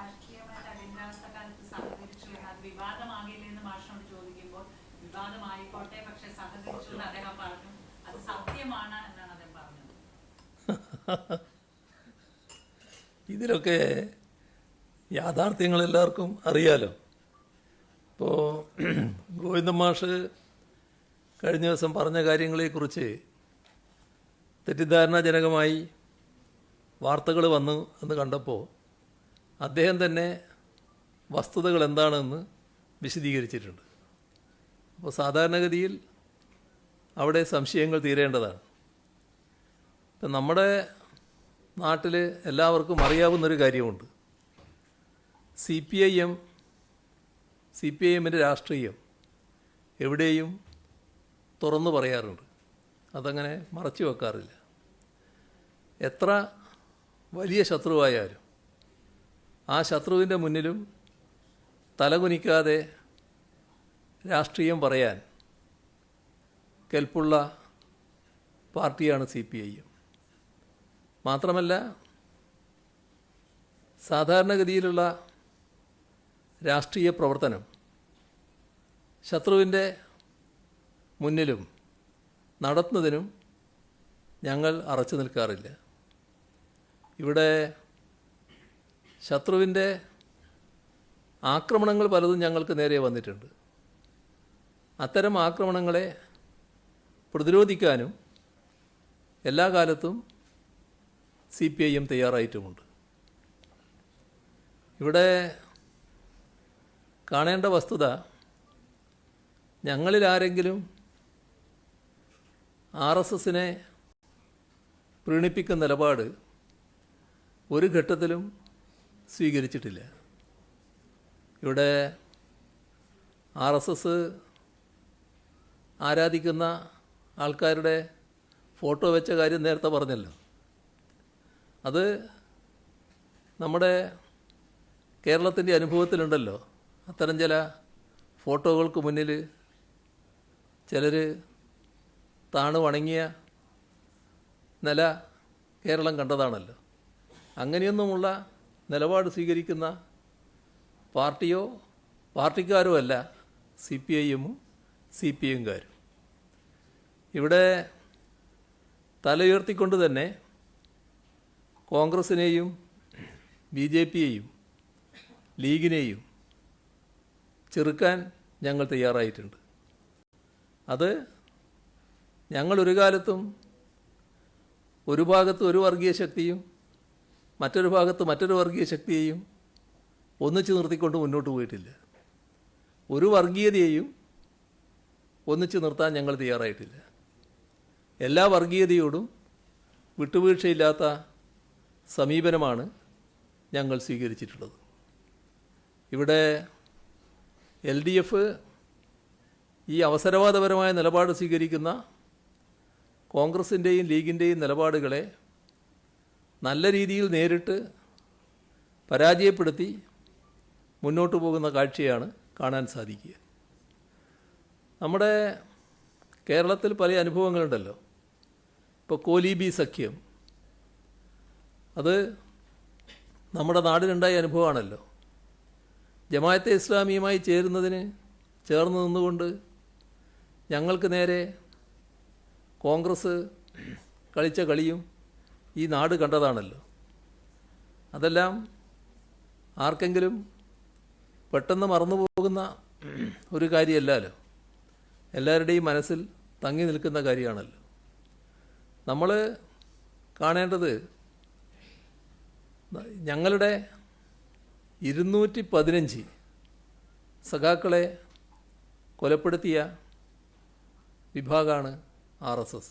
രാഷ്ട്രീയമായിട്ട് അടിയന്തരാവസ്ഥ കാലത്ത് സഹകരിച്ചു എന്ന് അത് വിവാദമാകില്ല എന്ന് മാഷിനോട് ചോദിക്കുമ്പോൾ വിവാദമായിക്കോട്ടെ പക്ഷെ സഹകരിച്ചു എന്ന് അദ്ദേഹം പറഞ്ഞു. അത് സത്യമാണ് എന്നാണ് അദ്ദേഹം പറഞ്ഞത്. ഇതിലൊക്കെ യാഥാർത്ഥ്യങ്ങൾ എല്ലാവർക്കും അറിയാലോ. ഇപ്പോൾ ഗോവിന്ദൻ മാഷ് കഴിഞ്ഞ ദിവസം പറഞ്ഞ കാര്യങ്ങളെക്കുറിച്ച് തെറ്റിദ്ധാരണാജനകമായി വാർത്തകൾ വന്നു എന്ന് കണ്ടപ്പോൾ അദ്ദേഹം തന്നെ വസ്തുതകൾ എന്താണെന്ന് വിശദീകരിച്ചിട്ടുണ്ട്. അപ്പോൾ സാധാരണഗതിയിൽ അവിടെ സംശയങ്ങൾ തീരേണ്ടതാണ്. ഇപ്പം നമ്മുടെ നാട്ടിൽ എല്ലാവർക്കും അറിയാവുന്നൊരു കാര്യമുണ്ട്. സി പി ഐ രാഷ്ട്രീയം എവിടെയും തുറന്നു പറയാറുണ്ട്. അതങ്ങനെ മറച്ചു വെക്കാറില്ല. എത്ര വലിയ ശത്രുവായാലും ആ ശത്രുവിൻ്റെ മുന്നിലും തലകുനിക്കാതെ രാഷ്ട്രീയം പറയാൻ കെൽപ്പുള്ള പാർട്ടിയാണ് സി പി ഐ. മാത്രമല്ല, സാധാരണഗതിയിലുള്ള രാഷ്ട്രീയ പ്രവർത്തനം ശത്രുവിൻ്റെ മുന്നിലും നടത്തുന്നതിനും ഞങ്ങൾ അറച്ചു നിൽക്കാറില്ല. ഇവിടെ ശത്രുവിൻ്റെ ആക്രമണങ്ങൾ പലതും ഞങ്ങൾക്ക് നേരെ വന്നിട്ടുണ്ട്. അത്തരം ആക്രമണങ്ങളെ പ്രതിരോധിക്കാനും എല്ലാ കാലത്തും സി പി ഐ എം തയ്യാറായിട്ടുമുണ്ട്. ഇവിടെ കാണേണ്ട വസ്തുത, ഞങ്ങളിൽ ആരെങ്കിലും RSSനെ പ്രീണിപ്പിക്കുന്ന നിലപാട് ഒരു ഘട്ടത്തിലും സ്വീകരിച്ചിട്ടില്ല. ഇവിടെ RSS ആരാധിക്കുന്ന ആൾക്കാരുടെ ഫോട്ടോ വെച്ച കാര്യം നേരത്തെ പറഞ്ഞല്ലോ. അത് നമ്മുടെ കേരളത്തിൻ്റെ അനുഭവത്തിലുണ്ടല്ലോ. അത്തരം ചില ഫോട്ടോകൾക്ക് മുന്നിൽ ചിലർ താണു വണങ്ങിയ നില കേരളം കണ്ടതാണല്ലോ. അങ്ങനെയൊന്നുമുള്ള നിലപാട് സ്വീകരിക്കുന്ന പാർട്ടിയോ പാർട്ടിക്കാരോ അല്ല സി പി ഐ എമ്മും സി പി എംകാരും. ഇവിടെ തലയുയർത്തിക്കൊണ്ട് തന്നെ കോൺഗ്രസിനെയും ബി ജെ പിയെയും ലീഗിനെയും ചെറുക്കാൻ ഞങ്ങൾ തയ്യാറായിട്ടുണ്ട്. അത് ഞങ്ങളൊരു കാലത്തും ഒരു ഭാഗത്ത് ഒരു വർഗീയ ശക്തിയും മറ്റൊരു ഭാഗത്ത് മറ്റൊരു വർഗീയ ശക്തിയെയും ഒന്നിച്ച് നിർത്തിക്കൊണ്ട് മുന്നോട്ട് പോയിട്ടില്ല. ഒരു വർഗീയതയെയും ഒന്നിച്ച് നിർത്താൻ ഞങ്ങൾ തയ്യാറായിട്ടില്ല. എല്ലാ വർഗീയതയോടും വിട്ടുവീഴ്ചയില്ലാത്ത സമീപനമാണ് ഞങ്ങൾ സ്വീകരിച്ചിട്ടുള്ളത്. ഇവിടെ LDF ഈ അവസരവാദപരമായ നിലപാട് സ്വീകരിക്കുന്ന കോൺഗ്രസിൻ്റെയും ലീഗിൻ്റെയും നിലപാടുകളെ നല്ല രീതിയിൽ നേരിട്ട് പരാജയപ്പെടുത്തി മുന്നോട്ട് പോകുന്ന കാഴ്ചയാണ് കാണാൻ സാധിക്കുക. നമ്മുടെ കേരളത്തിൽ പല അനുഭവങ്ങളുണ്ടല്ലോ. ഇപ്പോൾ കോലീബി സഖ്യം, അത് നമ്മുടെ നാടിനുണ്ടായ അനുഭവമാണല്ലോ. ജമാഅത്തെ ഇസ്ലാമിയുമായി ചേർന്ന് നിന്നുകൊണ്ട് ഞങ്ങൾക്ക് നേരെ കോൺഗ്രസ് കളിച്ച കളിയും ഈ നാട് കണ്ടതാണല്ലോ. അതെല്ലാം ആർക്കെങ്കിലും പെട്ടെന്ന് മറന്നുപോകുന്ന ഒരു കാര്യമല്ലല്ലോ. എല്ലാവരുടെയും മനസ്സിൽ തങ്ങി നിൽക്കുന്ന കാര്യമാണല്ലോ. നമ്മൾ കാണേണ്ടത്, ഞങ്ങളുടെ 215 സഖാക്കളെ കൊലപ്പെടുത്തിയ വിഭാഗമാണ് RSS.